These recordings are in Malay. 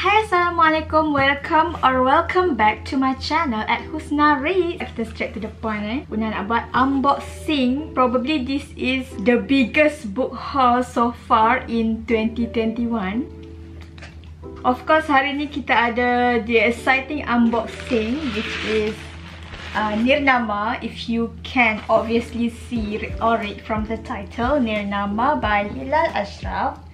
Hai, Assalamualaikum, welcome back to my channel at Husna Reads. Kita straight to the point Una nak buat unboxing. Probably this is the biggest book haul so far in 2021. Of course, hari ni kita ada the exciting unboxing, which is Nirnama. If you can obviously see or read from the title, Nirnama by Hilal Ashraf.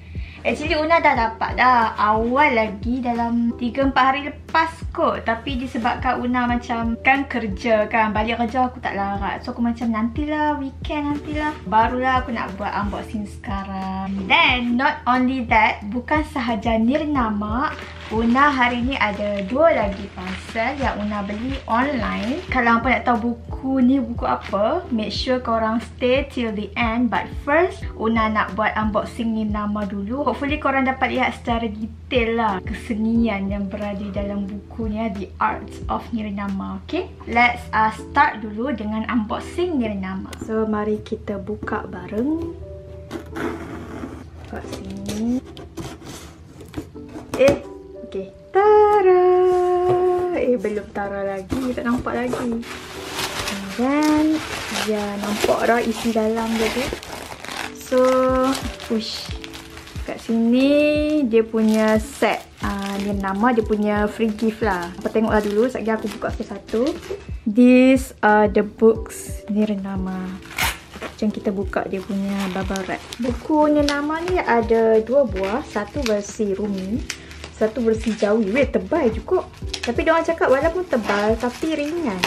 Actually Una dah dapat dah awal lagi dalam 3-4 hari lepas kot. Tapi disebabkan Una macam kan kerja kan, balik kerja aku tak larat. So aku macam nantilah, weekend nantilah, barulah aku nak buat unboxing sekarang. Then not only that, bukan sahaja Nirnama, Una hari ni ada 2 lagi parcel yang Una beli online. Kalau hampa nak tahu buku ni buku apa, make sure korang stay till the end. But first, Una nak buat unboxing Nirnama dulu. Hopefully korang dapat lihat secara detail lah kesenian yang berada dalam bukunya, The Arts of Nirnama. Okay, let's start dulu dengan unboxing Nirnama. So mari kita buka bareng. Kat sini. Okay. Tara! Belum tara lagi. Tak nampak lagi. Dan ya, nampak dah isi dalam dia tu. So, push. Kat sini dia punya set. Nirnama dia punya free gift lah. Apa tengoklah dulu. Sekejap aku buka satu-satu. These are the books Nirnama. Macam kita buka dia punya bubble wrap. Buku Nirnama ni ada 2 buah. Satu versi Rumi, satu versi Jawi. Weh, tebal juga. Tapi diorang cakap walaupun tebal tapi ringan.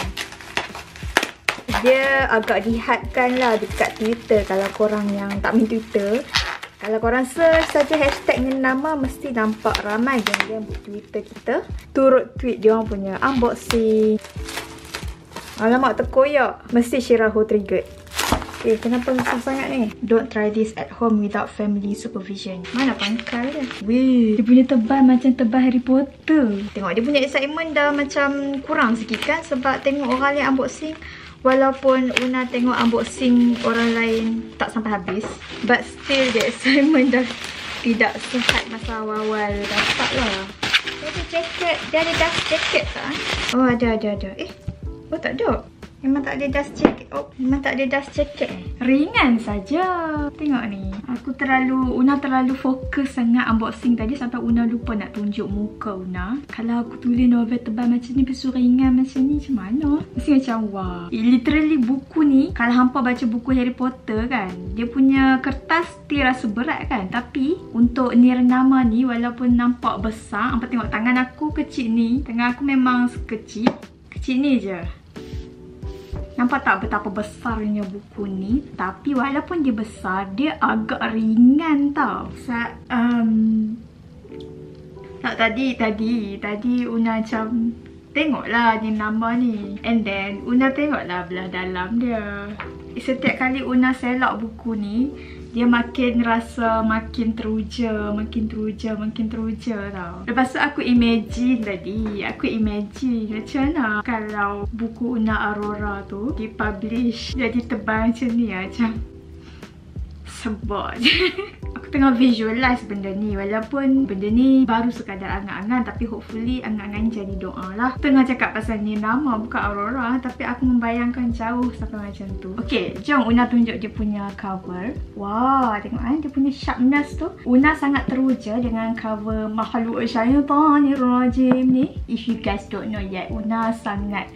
Dia agak dihadkan lah dekat Twitter. Kalau korang yang tak main Twitter, kalau korang search saja hashtag Nirnama, mesti nampak ramai geng-geng Twitter kita turut tweet diorang punya unboxing. Alamak, terkoyak. Mesti Shiraho triggered. Okay, kenapa besar sangat ni? Don't try this at home without family supervision. Mana pangkal dia? Weh, dia punya tebal macam tebal Harry Potter. Tengok dia punya excitement dah macam kurang sikit kan, sebab tengok orang lain unboxing. Walaupun Una tengok unboxing orang lain tak sampai habis, but still the excitement dah tidak sehat masa awal-awal dapat lah. Dia ada jacket. Dia ada dust jacket tak? Oh, ada. Oh, tak ada. Memang tak ada dust jacket. Oh, memang tak ada dust jacket. Ringan saja. Tengok ni. Una terlalu fokus sangat unboxing tadi sampai Una lupa nak tunjuk muka Una. Kalau aku tulis novel tebal macam ni, lepas ringan macam ni, macam mana? Mesti macam wah. Literally buku ni, kalau hampa baca buku Harry Potter kan, dia punya kertas dia rasa berat kan. Tapi untuk Nirnama ni, walaupun nampak besar, hampa tengok tangan aku kecil ni. Tangan aku memang kecil. Kecil ni je. Nampak tak betapa besarnya buku ni? Tapi walaupun dia besar, dia agak ringan tau. Tadi Una macam tengoklah Nirnama ni. And then Una tengoklah belah dalam dia. Setiap kali Una selak buku ni, dia makin rasa makin teruja tau. Lepas tu aku imagine macam mana kalau buku Una Aurora tu dipublish jadi tebal macam ni lah. Macam sebab je. Aku tengah visualize benda ni. Walaupun benda ni baru sekadar angan-angan, tapi hopefully angan-angan jadi doa lah. Tengah cakap pasal Nirnama bukan Aurora, tapi aku membayangkan jauh sampai macam tu. Okay, jom Una tunjuk dia punya cover. Wah, tengok kan dia punya sharpness tu. Una sangat teruja dengan cover Makhluk Syaitanir Rajim ni. If you guys don't know yet, Una sangat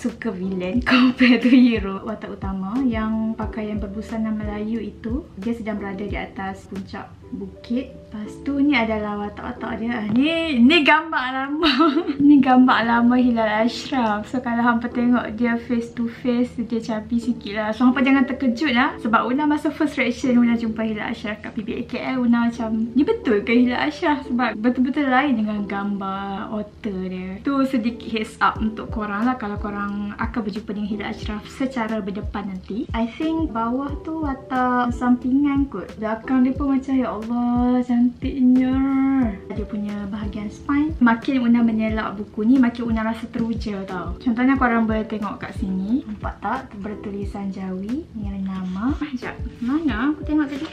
suka villain compare to hero. Watak utama yang pakaian berbusana Melayu itu, dia sedang berada di atas puncak bukit. Lepas tu ni adalah watak-watak dia. Ni gambar lama. Ni gambar lama Hilal Ashraf. So kalau hampa tengok dia face to face, dia cabi sikit lah. So hampa jangan terkejut lah. Sebab Una masa first reaction Una jumpa Hilal Ashraf kat PBAKL, Una macam, ni betul ke Hilal Ashraf? Sebab betul-betul lain dengan gambar author dia. Tu sedikit heads up untuk korang lah kalau korang akan berjumpa dengan Hilal Ashraf secara berdepan nanti. I think bawah tu watak sampingan kot. Belakang dia pun macam, ya Allah, cantiknya. Dia punya bahagian spine. Makin Una menyelak buku ni, makin Una rasa teruja tau. Contohnya korang boleh tengok kat sini. Nampak tak? Bertulisan Jawi. Nirnama. Sekejap. Mana aku tengok tadi?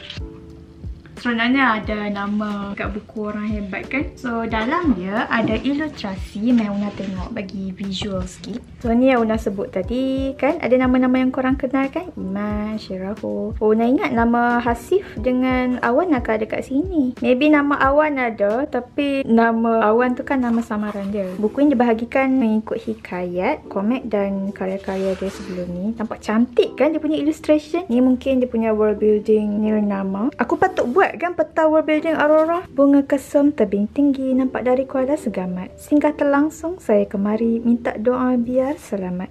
Seronoknya ada nama kat buku orang hebat kan. So dalam dia ada ilustrasi. Mai Una tengok bagi visual sikit. So ni yang Una sebut tadi kan, ada nama-nama yang korang kenal kan, Iman, Syiraho. Una ingat nama Hasif dengan Awan akan ada kat sini. Maybe nama Awan ada, tapi nama Awan tu kan nama samaran dia. Buku ini dibahagikan mengikut hikayat, komik dan karya-karya dia sebelum ni. Nampak cantik kan dia punya illustration. Ni mungkin dia punya world building Nirnama. Aku patut buat kan peta world building Aurora. Bunga kesum tebing tinggi nampak dari Kuala Segamat. Singgah terlangsung saya kemari minta doa biar selamat.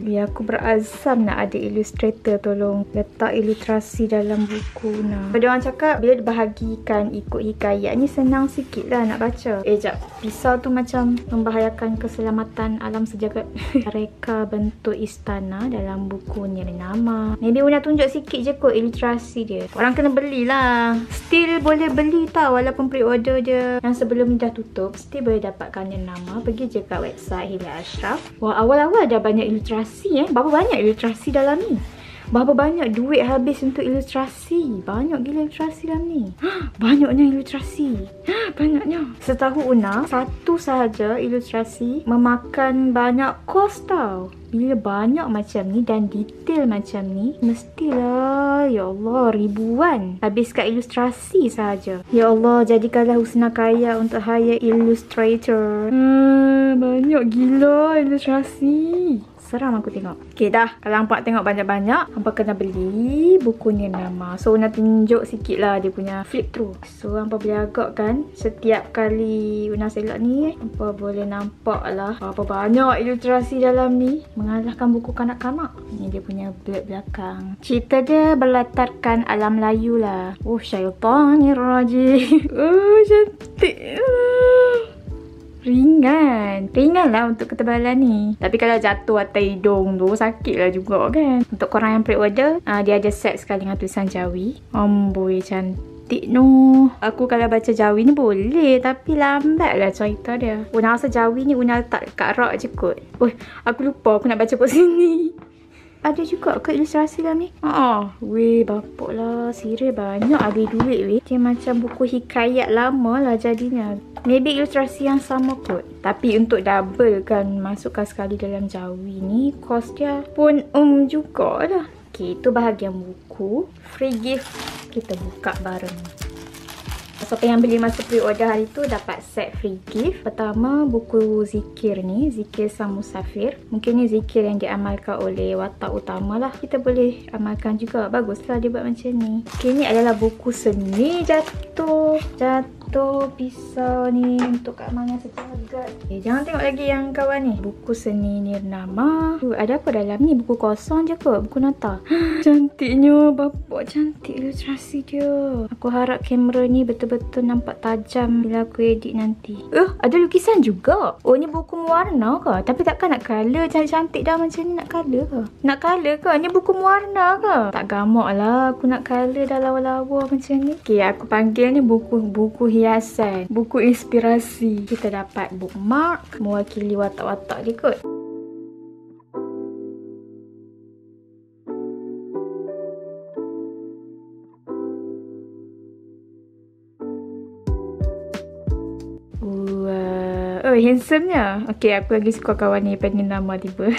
Ya aku berazam nak ada illustrator tolong letak ilustrasi dalam buku nak. Dia orang cakap bila dibahagikan ikut hikayat ni senang sikit lah nak baca. Jap, pisau tu macam membahayakan keselamatan alam sejagat. Reka bentuk istana dalam buku Nirnama. Maybe Una tunjuk sikit je kot ilustrasi dia. Orang kena belilah. Still boleh beli tau walaupun pre-order dia yang sebelum ni dah tutup. Still boleh dapatkan Nirnama. Pergi je kat website Hilal Ashraf. Wah, awal-awal dah banyak ilustrasi Berapa banyak ilustrasi dalam ni? Berapa banyak duit habis untuk ilustrasi? Banyak gila ilustrasi dalam ni. Banyaknya ilustrasi. Banyaknya. Setahu Una, satu sahaja ilustrasi memakan banyak kos tau. Bila banyak macam ni dan detail macam ni, mestilah, ya Allah, ribuan habis kat ilustrasi sahaja. Ya Allah, jadikanlah Husna kaya untuk hire illustrator. Banyak gila ilustrasi. Seram aku tengok. Okay dah. Kalau hampa tengok banyak-banyak, hampa kena beli buku Nirnama. So Una tunjuk sikit lah dia punya flip through. So hampa boleh agak kan, setiap kali Una select ni, hampa boleh nampak lah berapa banyak ilustrasi dalam ni. Mengalahkan buku kanak-kanak. Ni dia punya blurb belakang. Cerita dia berlatarkan alam Melayu lah. Oh, syaitanirrajim. Oh, cantik. Ringan lah untuk ketebalan ni. Tapi kalau jatuh atas hidung tu sakit lah juga kan. Untuk korang yang pre-order, dia ada set sekali dengan tulisan Jawi. Amboi, cantik no. Aku kalau baca Jawi ni boleh, tapi lambat lah cerita dia. Una rasa Jawi ni Una letak kat rak je kot. Aku lupa aku nak baca kat sini. Ada juga ke ilustrasi dalam ni? Weh, bapak lah. Serius banyak habis duit weh. Dia macam buku hikayat lama lah jadinya. Maybe ilustrasi yang sama kot. Tapi untuk double kan masukkan sekali dalam Jawi ni, kos dia pun juga dah. Okay, itu bahagian buku. Free gift kita buka bareng. Siapa yang beli masa pre-order hari tu dapat set free gift. Pertama, buku zikir ni, Zikir Sang Musafir. Mungkin ni zikir yang diamalkan oleh watak utama lah. Kita boleh amalkan juga. Baguslah dia buat macam ni. Okay, ni adalah buku seni jatuh pisau ni untuk Kak Manga sejagat. Jangan tengok lagi yang kawan ni. Buku seni Nirnama. Ada apa dalam ni? Buku kosong je kot. Buku nota. Cantiknya. Bapak cantik ilustrasi dia. Aku harap kamera ni betul-betul nampak tajam bila aku edit nanti. Ada lukisan juga. Oh, ni buku mewarna ke? Tapi takkan nak colour cantik-cantik dah macam ni nak colour ke? Nak colour ke? Ni buku mewarna ke? Tak gamak lah aku nak colour dah lawa-lawa macam ni. Okay, aku panggil ni buku hiasan, buku inspirasi. Kita dapat bookmark mewakili watak-watak dia kot. Handsome-nya. Okay, aku lagi suka kawan ni pada nama tiba.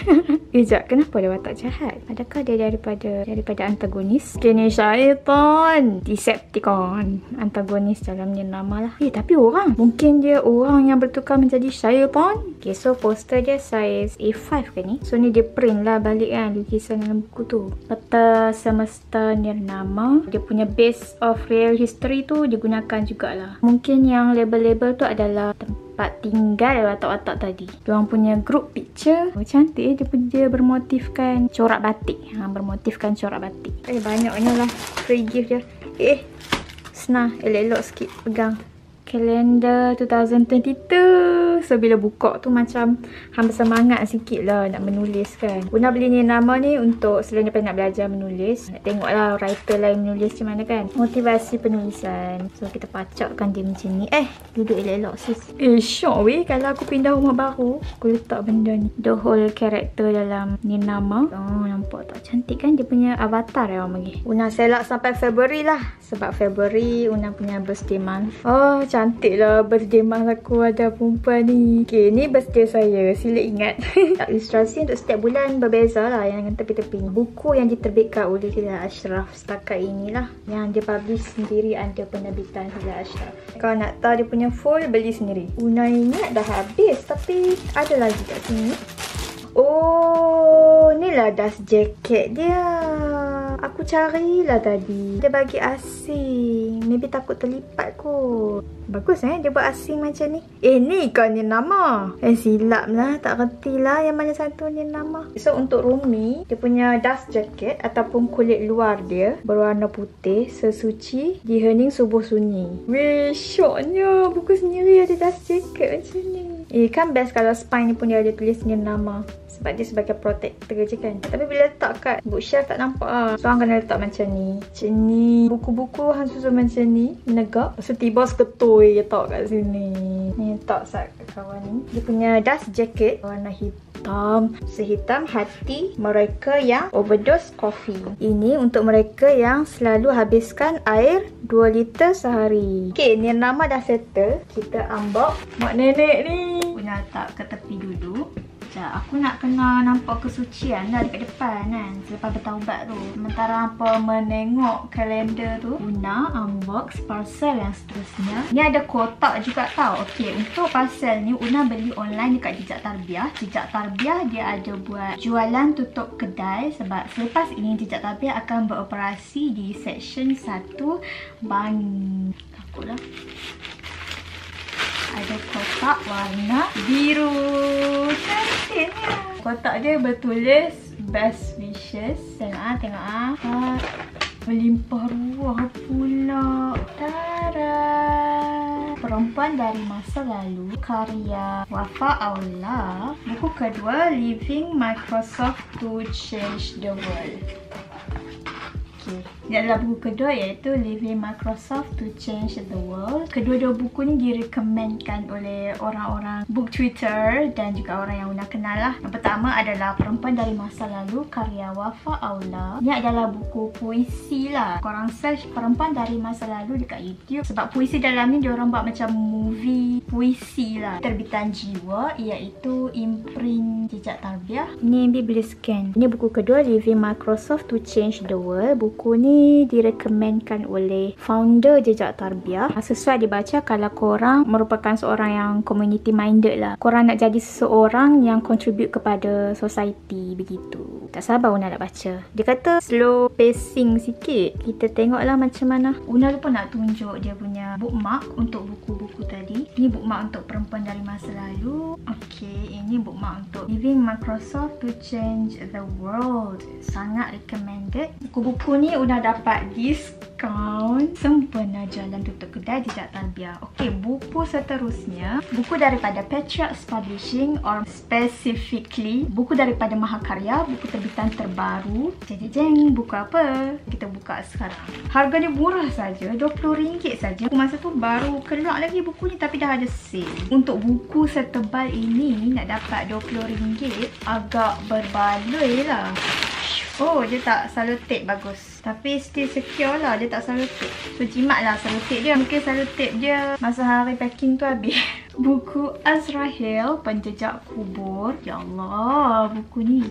Sekejap, kenapa dia watak jahat? Adakah dia daripada antagonis? Okay, ni syaitan, Decepticon. Antagonis dalam Nirnama lah. Tapi orang. Mungkin dia orang yang bertukar menjadi syaitan. Okay, so poster dia size A5 ke ni? So ni dia print lah balik kan lukisan dalam buku tu. Peta semesta Nirnama. Dia punya base of real history tu digunakan jugalah. Mungkin yang label-label tu adalah tempat tinggal watak-watak tadi. Diorang punya group picture. Cantik dia bermotifkan corak batik. Bermotifkan corak batik. Banyaknya lah free gift dia. Senang, elok-elok sikit pegang. Kalender 2022. So bila buka tu macam hang bersemangat sikit lah nak menulis kan. Una beli ni nama ni untuk selain daripada nak belajar menulis, nak tengok lah writer lain menulis macam mana kan. Motivasi penulisan. So kita pacakkan dia macam ni. Duduk elok-elok sis. Syok weh kalau aku pindah rumah baru, aku letak benda ni. The whole character dalam ni nama. Oh nampak tak cantik kan dia punya avatar ya orang bagi. Una selak sampai Februari lah. Sebab Februari Una punya birthday month. Oh cantik lah birthday month aku ada perempuan ni. Okay ni birthday saya. Sila ingat. Ilustrasi untuk setiap bulan berbeza lah yang dengan tepi-tepi. Buku yang diterbitkan oleh Hilal Ashraf setakat inilah. Yang dia publish sendiri ada penerbitan Hilal Ashraf. Kalau nak tahu dia punya full beli sendiri. Una ingat dah habis tapi ada lagi kat sini. Oh ni lah dust jacket dia. Aku carilah tadi. Dia bagi asing. Maybe takut terlipat kot. Bagus dia buat asing macam ni. Ni kan ni nama. Silap lah. Tak reti lah yang mana satu ni nama. So untuk Rumi, dia punya dust jacket ataupun kulit luar dia berwarna putih, sesuci, di hening subuh sunyi. Weh, syoknya. Buku sendiri ada dust jacket macam ni. Kan best kalau spine ni pun dia ada tulis ni nama. Sebab dia sebagai protector je kan. Tapi bila letak kat bookshelf tak nampak lah. So hang kena letak macam ni. Macam ni. Buku-buku hang susun macam ni. Menegak. Lepas tu tiba seketoi letak kat sini. Ni letak sat kawan ni. Dia punya dust jacket warna hitam. Sehitam hati mereka yang overdose coffee. Ini untuk mereka yang selalu habiskan air 2 liter sehari. Okay, ni nama dah settle. Kita unbox mak nenek ni. Una letak ke tepi dulu. Aku nak kena nampak kesucian dah dekat depan kan. Selepas bertaubat tu. Sementara hampa menengok kalender tu, Una unbox parcel yang seterusnya. Ni ada kotak juga tau. Okay, untuk parcel ni Una beli online dekat Jejak Tarbiyah. Jejak Tarbiyah dia ada buat jualan tutup kedai. Sebab selepas ini Jejak Tarbiyah akan beroperasi di section 1 Bangi. Takutlah. Ada kotak warna biru. Cantiknya. Kotak dia bertulis best wishes. Tengok melimpah ruah pula. Tada. Perempuan dari Masa Lalu karya Wafa Aula. Buku kedua Leaving Microsoft to Change the World. Ini adalah buku kedua iaitu Leaving Microsoft to Change the World. Kedua-dua buku ni direkomendkan oleh orang-orang book Twitter dan juga orang yang Una kenal lah. Yang pertama adalah Perempuan dari Masa Lalu karya Wafa Aula. Ini adalah buku puisi lah. Korang search Perempuan dari Masa Lalu dekat YouTube. Sebab puisi dalam ni diorang buat macam movie puisi lah. Terbitan Jiwa iaitu imprint Jejak Tarbiyah. Ni Ambi boleh scan. Ini buku kedua Leaving Microsoft to Change the World. Buku ni direkomendkan oleh founder Jejak Tarbiyah. Sesuai dibaca kalau korang merupakan seorang yang community minded lah. Korang nak jadi seseorang yang contribute kepada society begitu. Tak sabar Una nak baca. Dia kata slow pacing sikit. Kita tengoklah macam mana. Una lupa nak tunjuk dia punya bookmark untuk buku-buku tadi. Ini bookmark untuk Perempuan dari Masa Lalu. Okay, ini bookmark untuk Leaving Microsoft to Change the World. Sangat recommended. Buku-buku ni Una dapat diskaun sempena jalan tutup kedai Jejak Tarbiyah. Okey, buku seterusnya, buku daripada Patriarchs Publishing or specifically buku daripada Mahakarya, buku terbitan terbaru. Jeng, buku apa? Kita buka sekarang. Harga dia murah saja, RM20 saja. Masa tu baru keluar lagi buku ni tapi dah ada sale. Untuk buku setebal ini nak dapat RM20 agak berbaloi lah. Oh, dia tak selotip, bagus. Tapi still secure lah, dia tak selotip. So, jimat lah selotip dia. Mungkin selotip dia masa hari packing tu habis. Buku Azrahil, Penjejak Kubur. Ya Allah, buku ni.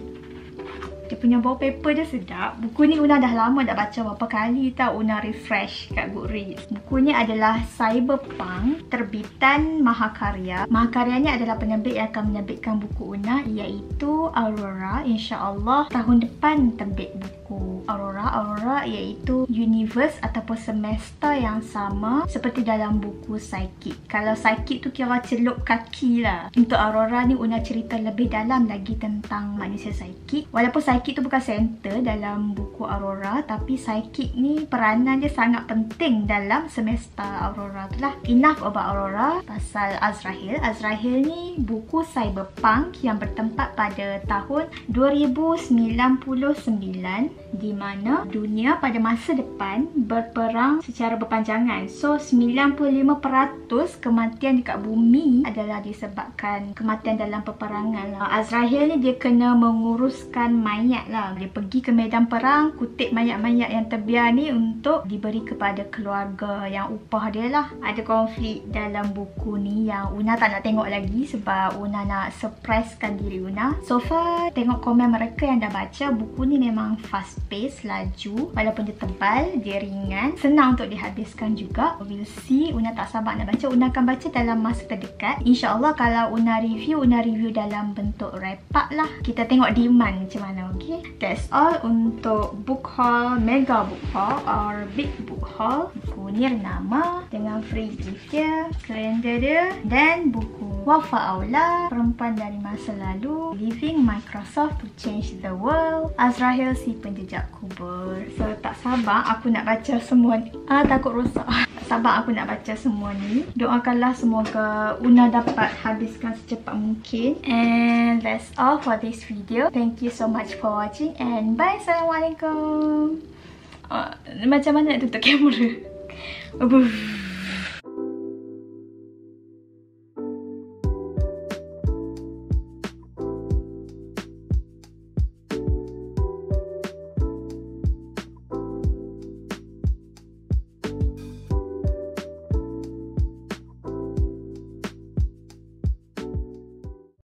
Dia punya wallpaper dia sedap. Buku ni Una dah lama dah baca berapa kali tau. Una refresh kat Goodreads. Buku ni adalah Cyberpunk terbitan Mahakarya. Mahakarya ni adalah penerbit yang akan menerbitkan buku Una iaitu Aurora. InsyaAllah tahun depan terbit buku. buku Aurora. Aurora iaitu universe ataupun semesta yang sama seperti dalam buku Psychic. Kalau Psychic tu kira celup kaki lah. Untuk Aurora ni Una cerita lebih dalam lagi tentang manusia Psychic. Walaupun Psychic tu bukan center dalam buku Aurora, tapi Psychic ni peranan dia sangat penting dalam semesta Aurora tu lah. Enough about Aurora. Pasal Azrael. Azrael ni buku cyberpunk yang bertempat pada tahun 2099, di mana dunia pada masa depan berperang secara berpanjangan. So 95% kematian dekat bumi adalah disebabkan kematian dalam peperangan lah. Azrael ni dia kena menguruskan mayat lah. Dia pergi ke medan perang, kutip mayat-mayat yang terbiar ni untuk diberi kepada keluarga yang upah dia lah. Ada konflik dalam buku ni yang Una tak nak tengok lagi sebab Una nak surprisekan diri Una. So far tengok komen mereka yang dah baca, buku ni memang fast pace, laju. Walaupun dia tebal, dia ringan, senang untuk dihabiskan juga. We'll see. Una tak sabar nak baca. Una akan baca dalam masa terdekat. InsyaAllah kalau Una review dalam bentuk wrap up lah. Kita tengok demand macam mana, okay? That's all untuk book haul, mega book haul or big book haul. Buku ni nama dengan free gift dia, kalender dia, dan buku Wafa Aula, Perempuan dari Masa Lalu, Leaving Microsoft to Change the World, Azrael si Penjejak Kubur. So tak sabar aku nak baca semua ni. Takut rosak. Tak sabar aku nak baca semua ni. Doakanlah semoga Una dapat habiskan secepat mungkin. And that's all for this video. Thank you so much for watching and bye. Assalamualaikum. Macam mana nak tutup kamera?